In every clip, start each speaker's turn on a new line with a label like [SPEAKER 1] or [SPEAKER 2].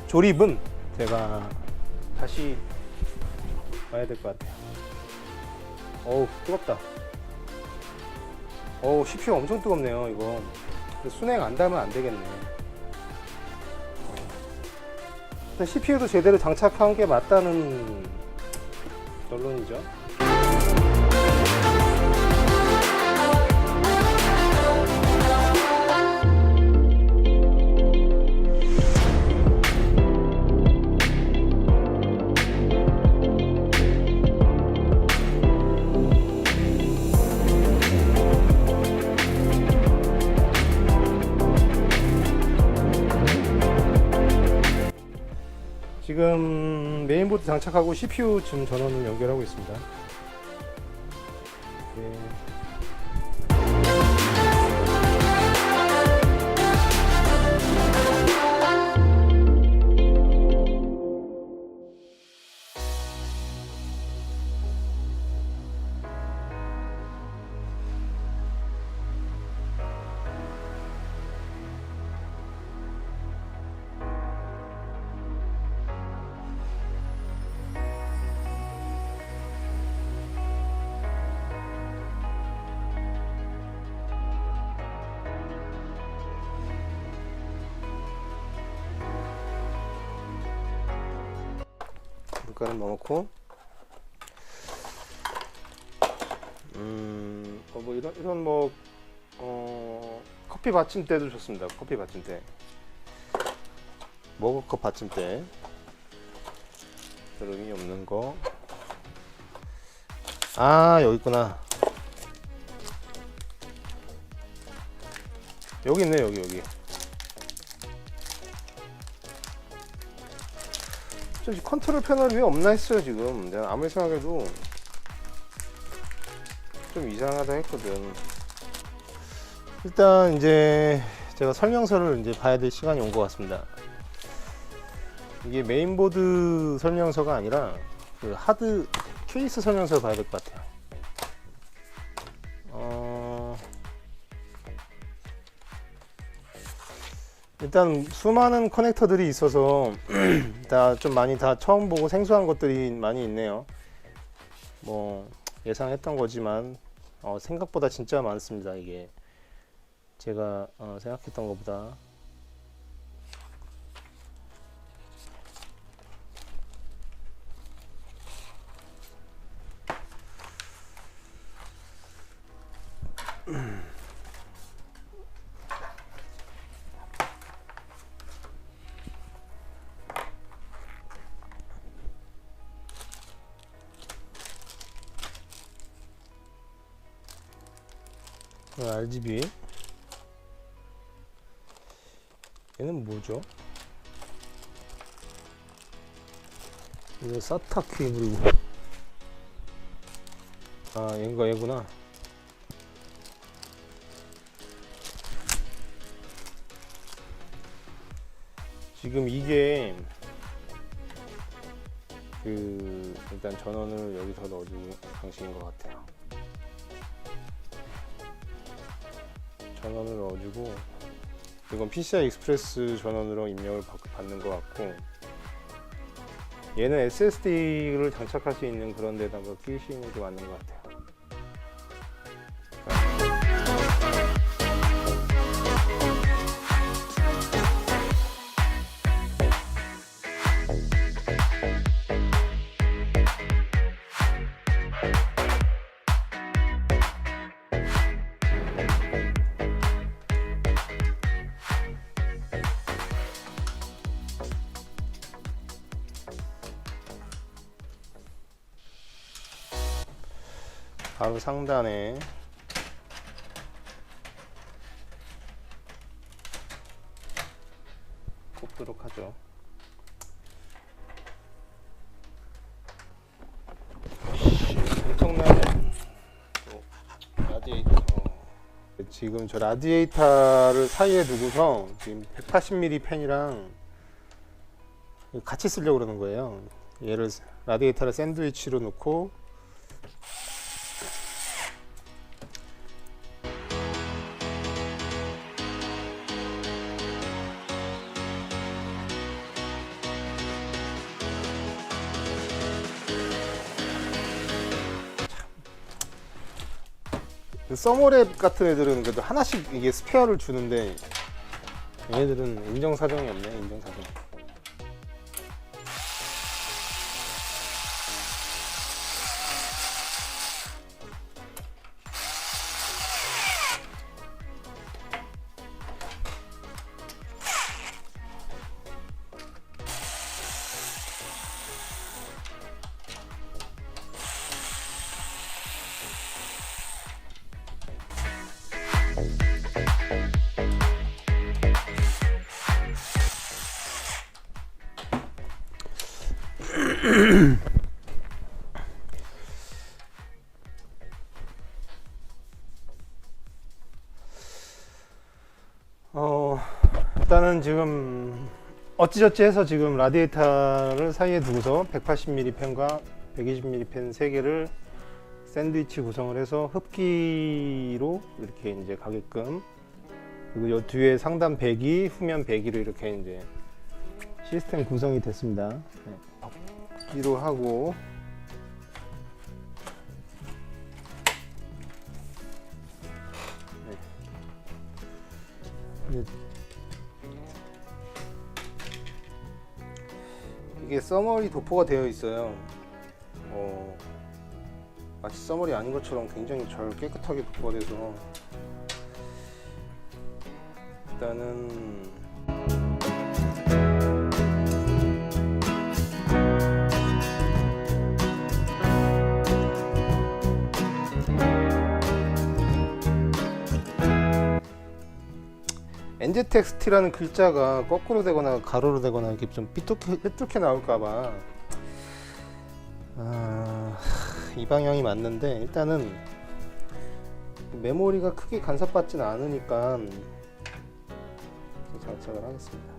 [SPEAKER 1] 조립은 제가 다시 봐야 될 것 같아요. 어우, 뜨겁다. 어우, CPU 엄청 뜨겁네요, 이거. 순행 안 닿으면 안 되겠네. 일단 CPU도 제대로 장착한 게 맞다는 결론이죠. 지금 메인보드 장착하고 CPU 지금 전원을 연결하고 있습니다. 네. 물가는 넣어놓고 뭐 이런 뭐 커피 받침대도 좋습니다. 커피 받침대, 머그컵 받침대, 별 의미 없는 거. 아, 여기 있구나. 여기 있네. 여기 컨트롤 패널 왜 없나 했어요. 지금 내가 아무리 생각해도 좀 이상하다 했거든. 일단 이제 제가 설명서를 이제 봐야 될 시간이 온 것 같습니다. 이게 메인보드 설명서가 아니라 그 하드 케이스 설명서를 봐야 될 것 같아요. 일단 수많은 커넥터들이 있어서 다 좀 많이 다 처음 보고 생소한 것들이 많이 있네요. 뭐 예상했던 거지만 생각보다 진짜 많습니다. 이게 제가 생각했던 것보다. RGB 얘는 뭐죠? 이거 사타 케이블이고, 아 얘구나. 지금 이게 일단 전원을 여기서 넣어주는 방식인 것 같아요. 전원을 넣어주고, 이건 PCI 익스프레스 전원으로 입력을 받는 것 같고, 얘는 SSD를 장착할 수 있는 그런 데다가 끼시는 게 맞는 것 같아요. 바로 상단에 꼽도록 하죠. 엄청난 라디에이터. 지금 저 라디에이터를 사이에 두고서 지금 180mm 팬이랑 같이 쓰려고 그러는 거예요. 얘를 라디에이터를 샌드위치로 놓고 그 서머랩 같은 애들은 그래도 하나씩 이게 스페어를 주는데 얘네들은 인정사정이 없네. 인정사정. 일단은 지금 어찌저찌 해서 지금 라디에이터를 사이에 두고서 180mm 펜과 120mm 펜 3개를 샌드위치 구성을 해서 흡기로 이렇게 이제 가게끔, 그리고 요 뒤에 상단 배기, 후면 배기로 이렇게 이제 시스템 구성이 됐습니다. 네. 흡기로 하고, 네. 이게 써머리 도포가 되어 있어요. 마치 써머리 아닌 것처럼 굉장히 잘 깨끗하게 도포가 돼서 일단은 엔제텍스티라는 글자가 거꾸로 되거나 가로로 되거나 이렇게 좀 삐뚤게 나올까봐 이 방향이 맞는데, 일단은 메모리가 크게 간섭받지는 않으니까 장착을 하겠습니다.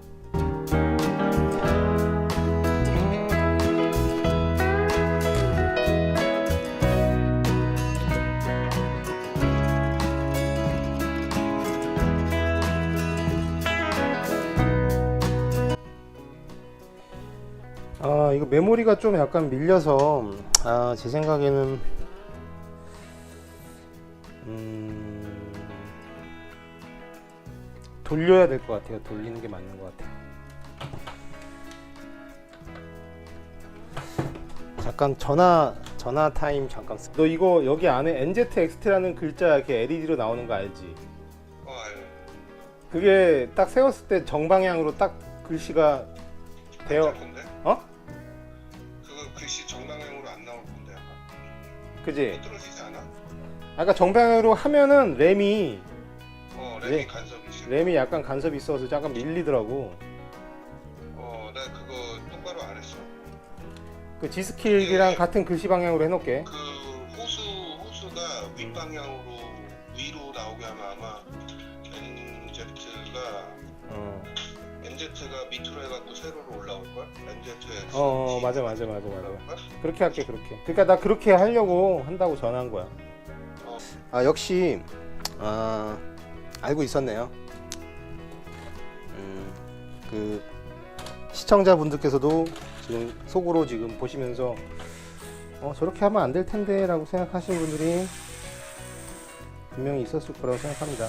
[SPEAKER 1] 이거 메모리가 좀 약간 밀려서 제 생각에는 돌려야 될 것 같아요. 돌리는 게 맞는 것 같아요. 잠깐 전화 타임 잠깐. 너 이거 여기 안에 NZXT라는 글자 이렇게 LED로 나오는 거 알지?
[SPEAKER 2] 알죠.
[SPEAKER 1] 그게 딱 세웠을 때 정방향으로 딱 글씨가 되어.
[SPEAKER 2] 그거 글씨 정방향으로 안 나올 건데 아마.
[SPEAKER 1] 그지?
[SPEAKER 2] 떨어지지 않아?
[SPEAKER 1] 아까 정방향으로 하면은 램이
[SPEAKER 2] 램이 간섭이지.
[SPEAKER 1] 램이 약간 간섭이 있어서 약간 밀리더라고.
[SPEAKER 2] 나 그거 똑바로 안 했어.
[SPEAKER 1] 그 G스킬이랑 같은 글씨 방향으로 해놓을게.
[SPEAKER 2] 그 호수가 윗방향으로 위로 나오게 하면 아마 NZ가 밑으로 해갖고 세로로 올라올걸? NZX
[SPEAKER 1] 맞아. 그렇게 할게. 그러니까 나 그렇게 하려고 한다고 전화한 거야. 역시 알고 있었네요. 그 시청자분들께서도 지금 속으로 지금 보시면서 저렇게 하면 안 될 텐데 라고 생각하시는 분들이 분명히 있었을 거라고 생각합니다.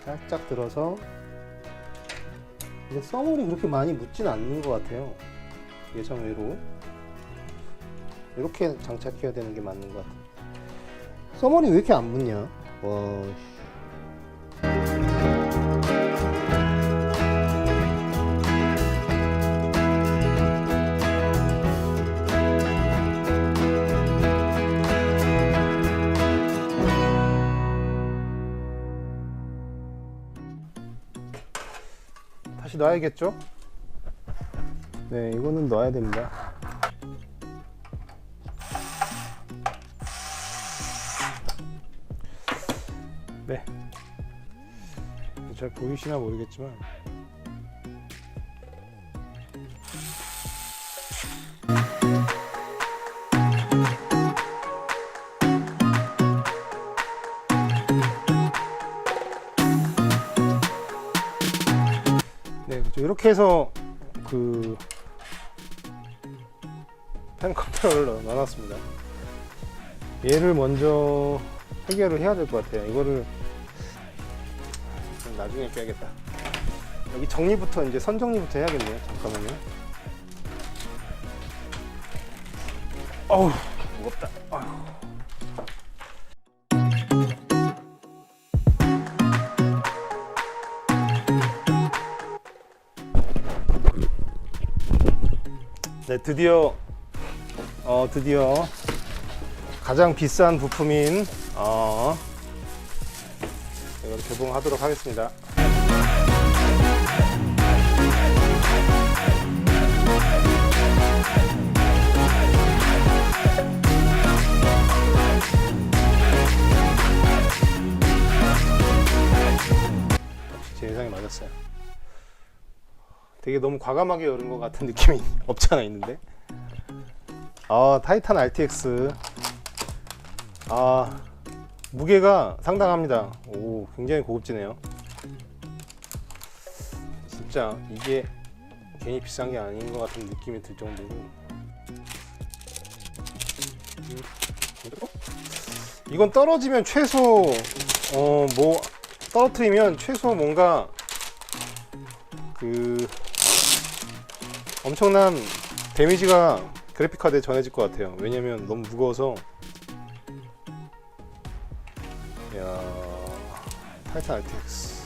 [SPEAKER 1] 살짝 들어서, 근데 써머리 그렇게 많이 묻진 않는 것 같아요. 예상외로 이렇게 장착해야 되는 게 맞는 것 같아요. 써머리 왜 이렇게 안 묻냐? 와. 다시 놔야겠죠? 네, 이거는 넣어야 됩니다. 네, 잘 보이시나 모르겠지만 네, 그렇죠. 이렇게 해서 그 펜 컨트롤러 넣어놨습니다. 얘를 먼저 해결을 해야 될 것 같아요. 이거를 나중에 껴야겠다. 여기 정리부터, 이제 선 정리부터 해야겠네요. 잠깐만요. 어우, 무겁다. 아휴. 네, 드디어 가장 비싼 부품인 이걸 개봉하도록 하겠습니다. 역시 제 예상이 맞았어요. 되게 너무 과감하게 열은 것 같은 느낌이 없지 않아 있는데. 타이탄 RTX. 무게가 상당합니다. 오, 굉장히 고급지네요. 진짜 이게 괜히 비싼 게 아닌 것 같은 느낌이 들 정도로. 이건 떨어지면 최소 뭐 떨어뜨리면 최소 뭔가 그 엄청난 데미지가 그래픽카드에 전해질 것 같아요. 왜냐면 너무 무거워서. 이야, 타이탄 RTX.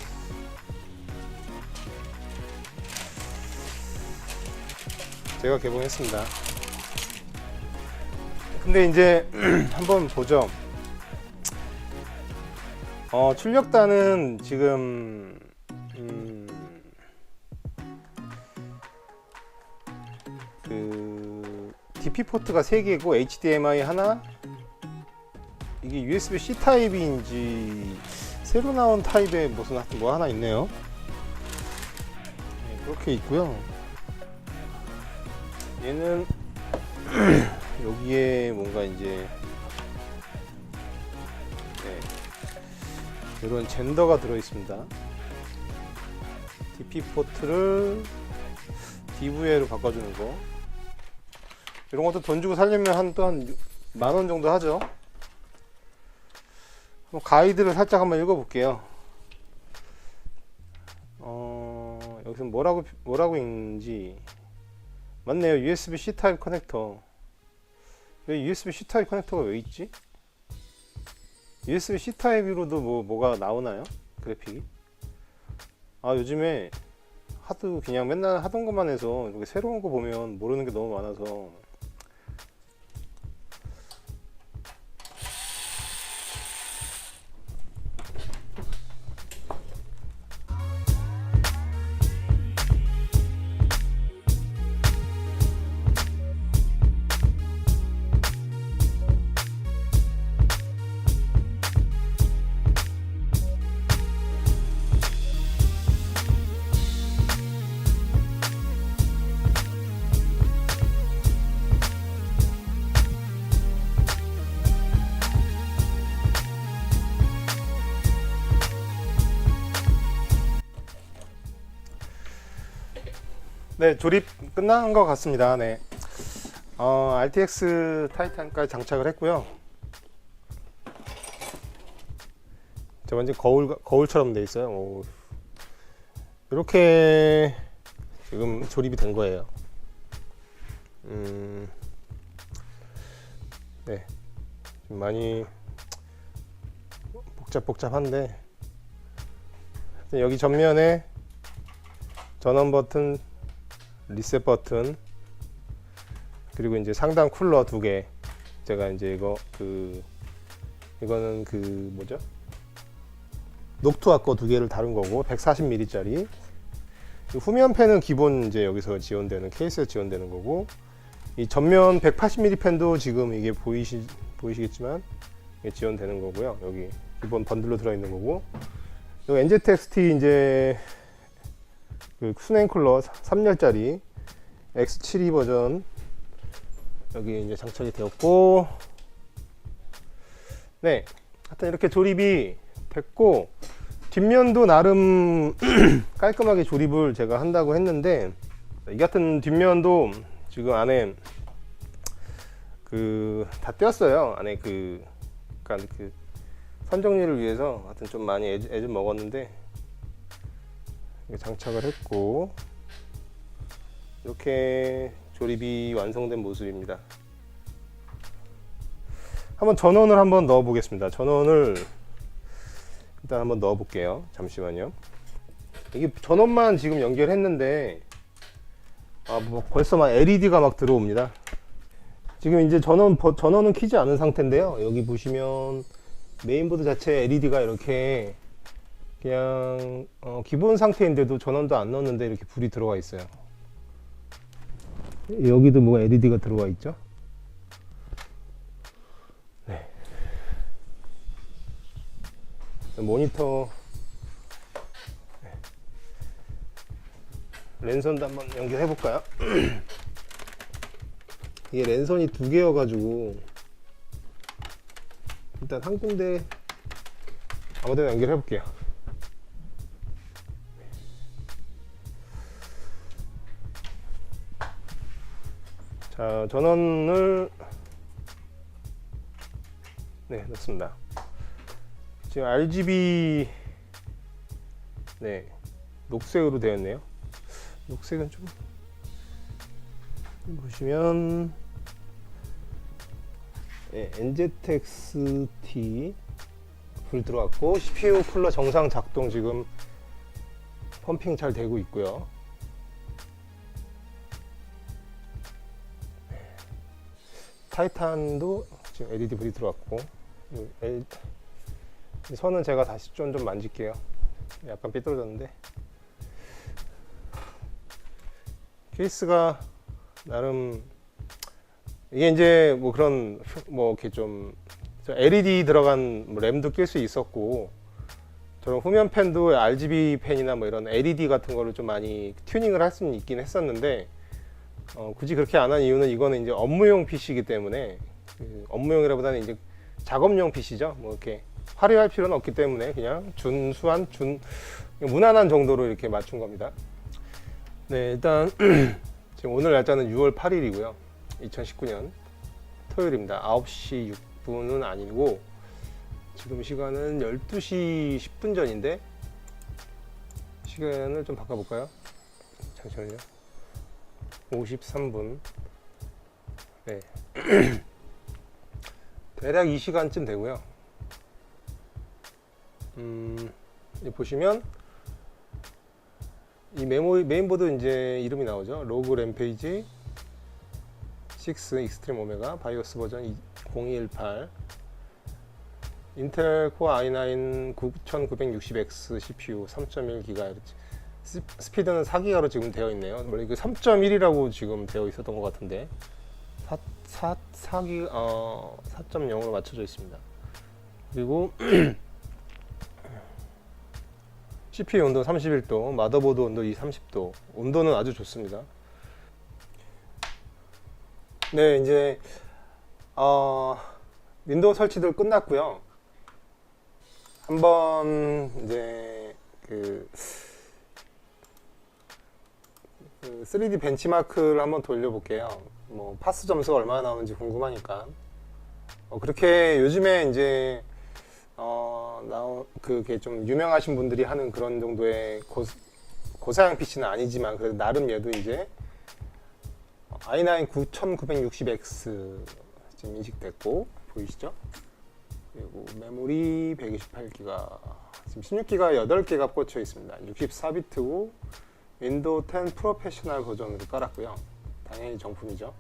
[SPEAKER 1] 제가 개봉했습니다. 근데 이제 한번 보죠. 출력단은 지금 그 DP 포트가 3개고 HDMI 하나, 이게 USB-C 타입인지 새로 나온 타입의 무슨 뭐 하나 있네요. 네, 그렇게 있고요. 얘는 여기에 뭔가 이제 이런 젠더가 들어 있습니다. DP 포트를 DVA로 바꿔주는 거, 이런 것도 돈 주고 살려면 한 10,000원 정도 하죠. 가이드를 살짝 한번 읽어볼게요. 여기서 뭐라고 있는지. 맞네요. USB-C 타입 커넥터. 왜 USB-C 타입 커넥터가 왜 있지? USB-C 타입으로도 뭐가 나오나요? 그래픽이? 요즘에 하도 그냥 맨날 하던 것만 해서 이렇게 새로운 거 보면 모르는 게 너무 많아서. 네, 조립 끝난 것 같습니다. 네. RTX 타이탄까지 장착을 했고요. 완전 거울처럼 돼 있어요. 오. 이렇게 지금 조립이 된 거예요. 네, 좀 많이 복잡한데, 여기 전면에 전원 버튼, 리셋 버튼, 그리고 이제 상단 쿨러 2개. 제가 이제 이거는 뭐죠? 녹투아 거 2개를 다룬 거고, 140mm 짜리. 후면 팬은 기본 이제 여기서 지원되는, 케이스에 지원되는 거고, 이 전면 180mm 팬도 지금 이게 보이시겠지만 이게 지원되는 거고요. 여기 기본 번들로 들어있는 거고, 여기 NZXT 이제 그 순행 쿨러 3열짜리 X72 버전 여기 이제 장착이 되었고, 네, 하여튼 이렇게 조립이 됐고, 뒷면도 나름 깔끔하게 조립을 제가 한다고 했는데, 이 같은 뒷면도 지금 안에 다 떼었어요. 안에 그러니까 선정리를 위해서 하여튼 좀 많이 애 좀 먹었는데 장착을 했고 이렇게 조립이 완성된 모습입니다. 한번 전원을 한번 넣어 보겠습니다. 전원을 일단 한번 넣어 볼게요. 잠시만요. 이게 전원만 지금 연결했는데 뭐 벌써 막 LED가 막 들어옵니다. 지금 이제 전원은 켜지 않은 상태인데요. 여기 보시면 메인보드 자체 LED가 이렇게 그냥 기본 상태인데도 전원도 안 넣었는데 이렇게 불이 들어와 있어요. 여기도 뭐가 LED가 들어와 있죠. 네. 모니터 랜선도 한번 연결해 볼까요? 이게 랜선이 두 개여가지고 일단 한 군데 아무데나 연결해 볼게요. 자, 전원을 넣습니다. 지금 RGB 녹색으로 되었네요. 녹색은 좀 보시면 NZXT 불 들어왔고 CPU 쿨러 정상 작동 지금 펌핑 잘 되고 있고요. 타이탄도 지금 LED 불이 들어왔고 선은 제가 다시 좀 만질게요. 약간 삐뚤어졌는데 케이스가 나름 이게 이제 뭐 그런 뭐 이렇게 좀 LED 들어간 뭐 램도 낄 수 있었고 저런 후면 팬도 RGB 팬이나 뭐 이런 LED 같은 거를 좀 많이 튜닝을 할 수는 있긴 했었는데 굳이 그렇게 안 한 이유는 이거는 이제 업무용 PC이기 때문에 업무용이라보다는 이제 작업용 PC죠. 뭐 이렇게 화려할 필요는 없기 때문에 그냥 준수한 무난한 정도로 이렇게 맞춘 겁니다. 네, 일단 지금 오늘 날짜는 6월 8일이고요. 2019년 토요일입니다. 9시 6분은 아니고 지금 시간은 12시 10분 전인데 시간을 좀 바꿔볼까요? 잠시만요. 53분. 네. 대략 이 시간쯤 되고요. 보시면 이 메인보드 이제 이름이 나오죠. 로그 램페이지 6 익스트림 오메가 바이오스 버전 0218 인텔 코어 i9 9960X CPU 3.1GHz 스피드는 4기가로 지금 되어 있네요. 원래 그 3.1이라고 지금 되어 있었던 것 같은데 4.0으로 맞춰져 있습니다. 그리고 CPU 온도 31도, 마더보드 온도 30도, 온도는 아주 좋습니다. 네, 이제 윈도우 설치도 끝났고요. 한번 이제 그 3D 벤치마크를 한번 돌려볼게요. 뭐 파스 점수가 얼마나 나오는지 궁금하니까. 그렇게 요즘에 이제 그게 좀 유명하신 분들이 하는 그런 정도의 고사양 PC는 아니지만 그래도 나름 얘도 이제 i9 9960X 지금 인식됐고 보이시죠? 그리고 메모리 128기가 지금 16기가 8개가 꽂혀 있습니다. 64비트고 윈도우 10 프로페셔널 버전으로 깔았고요. 당연히 정품이죠.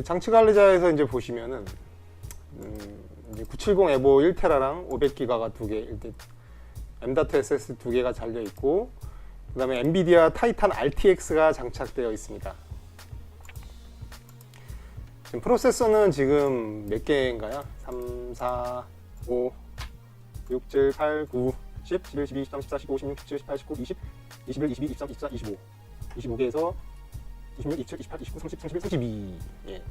[SPEAKER 1] 장치 관리자에서 이제 보시면은 이제 970 에보 1테라랑 500기가가 2개, M.2 2개가 잘려 있고, 그 다음에 엔비디아 타이탄 RTX가 장착되어 있습니다. 지금 프로세서는 지금 몇 개인가요? 3, 4, 5, 6, 7, 8, 9, 10, 11, 12, 13, 14, 15, 16, 17, 18, 19, 20, 21, 22, 23, 24, 25. 25개에서 26, 27, 28, 29, 30, 31, 32. 예.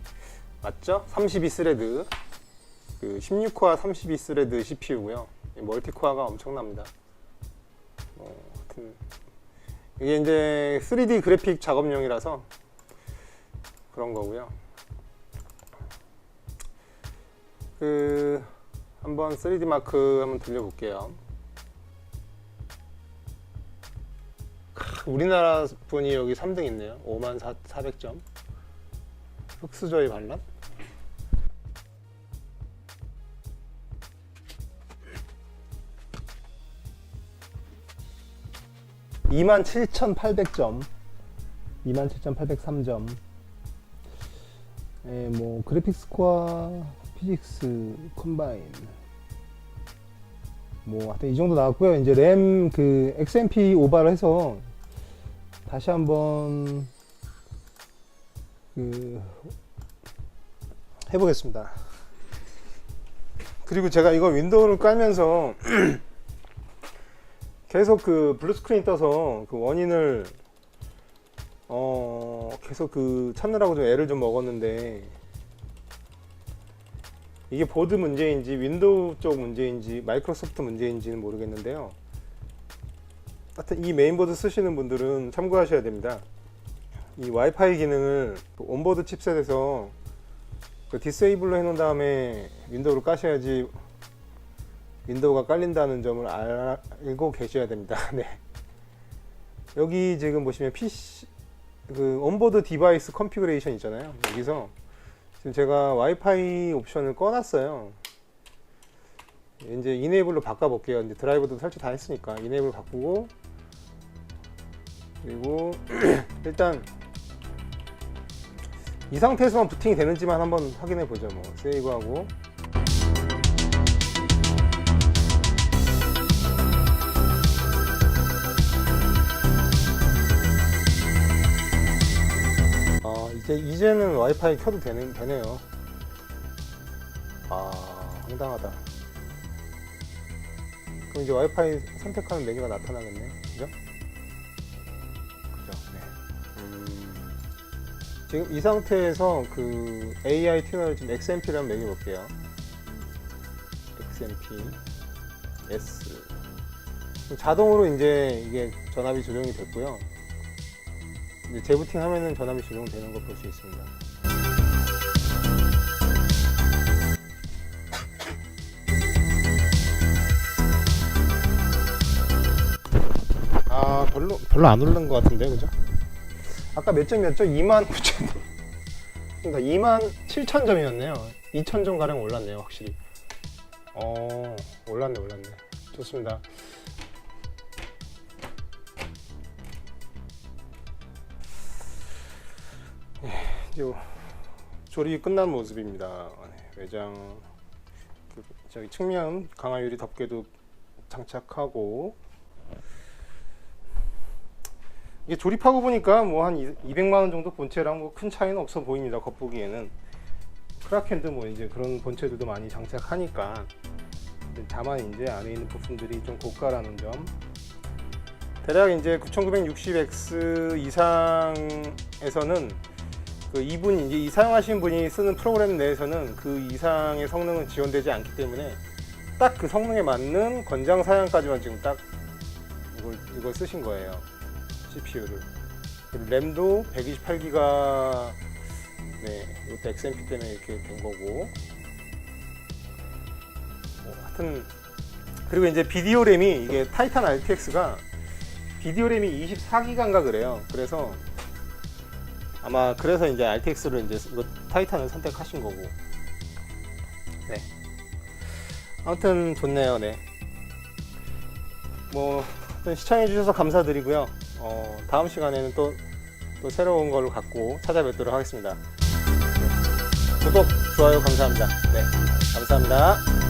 [SPEAKER 1] 맞죠? 32스레드. 그 16코어 32스레드 CPU고요. 멀티코어가 엄청납니다. 하여튼 이게 이제 3D 그래픽 작업용이라서 그런 거고요. 한번 3D 마크 한번 돌려볼게요. 우리나라 분이 여기 3등 있네요. 54,400점. 흑수저의 반란? (27,800점) 27,803점. 예, 뭐 그래픽 스코어, 피직스, 컴바인 뭐 하여튼 이 정도 나왔고요. 이제 램 XMP 오버를 해서 다시 한번 해보겠습니다. 그리고 제가 이거 윈도우를 깔면서 계속 블루 스크린 떠서 원인을 계속 찾느라고 좀 애를 좀 먹었는데, 이게 보드 문제인지 윈도우 쪽 문제인지 마이크로소프트 문제인지는 모르겠는데요. 하여튼 이 메인보드 쓰시는 분들은 참고하셔야 됩니다. 이 와이파이 기능을 온보드 칩셋에서 디세이블로 해놓은 다음에 윈도우를 까셔야지 윈도우가 깔린다는 점을 알고 계셔야 됩니다. 네. 여기 지금 보시면 PC 온보드 디바이스 컨피그레이션 있잖아요. 여기서 지금 제가 와이파이 옵션을 꺼놨어요. 이제 이네이블로 바꿔볼게요. 이제 드라이버도 설치 다 했으니까 이네이블 바꾸고, 그리고 일단 이 상태에서만 부팅이 되는지만 한번 확인해 보죠. 뭐 세이브하고, 이제는 와이파이 켜도 되네요. 황당하다. 그럼 이제 와이파이 선택하는 메뉴가 나타나겠네요. 그죠? 그죠? 네. 지금 이 상태에서 AI 튜너를 지금 XMP를 한번 매겨볼게요. XMP S. 자동으로 이제 이게 전압이 조정이 됐고요. 이제 재부팅 하면은 전압이 조정되는 걸 볼 수 있습니다. 별로 안 오른 것 같은데, 그죠? 아까 몇 점이었죠? 29,000점. 그러니까 27,000점이었네요. 2,000점 가량 올랐네요, 확실히. 올랐네. 좋습니다. 이제 조립이 끝난 모습입니다. 외장 저기 측면 강화 유리 덮개도 장착하고, 이게 조립하고 보니까 뭐 한 200만 원 정도 본체랑 뭐 큰 차이는 없어 보입니다. 겉보기에는 크라켄도 뭐 이제 그런 본체들도 많이 장착하니까. 다만 이제 안에 있는 부품들이 좀 고가라는 점. 대략 이제 9960X 이상에서는 이분 이제 이 사용하시는 분이 쓰는 프로그램 내에서는 그 이상의 성능은 지원되지 않기 때문에 딱 그 성능에 맞는 권장 사양까지만 지금 딱 이걸 쓰신 거예요. CPU를. 램도 128기가, 네, 이것도 XMP 때문에 이렇게 된 거고. 하여튼, 그리고 이제 비디오 램이, 이게 타이탄 RTX가 비디오 램이 24기가인가 그래요. 그래서 아마 그래서 이제 RTX를 이제 이거 타이탄을 선택하신 거고. 네. 아무튼 좋네요. 네. 뭐 시청해 주셔서 감사드리고요. 다음 시간에는 또 새로운 걸로 갖고 찾아뵙도록 하겠습니다. 구독, 좋아요 감사합니다. 네. 감사합니다.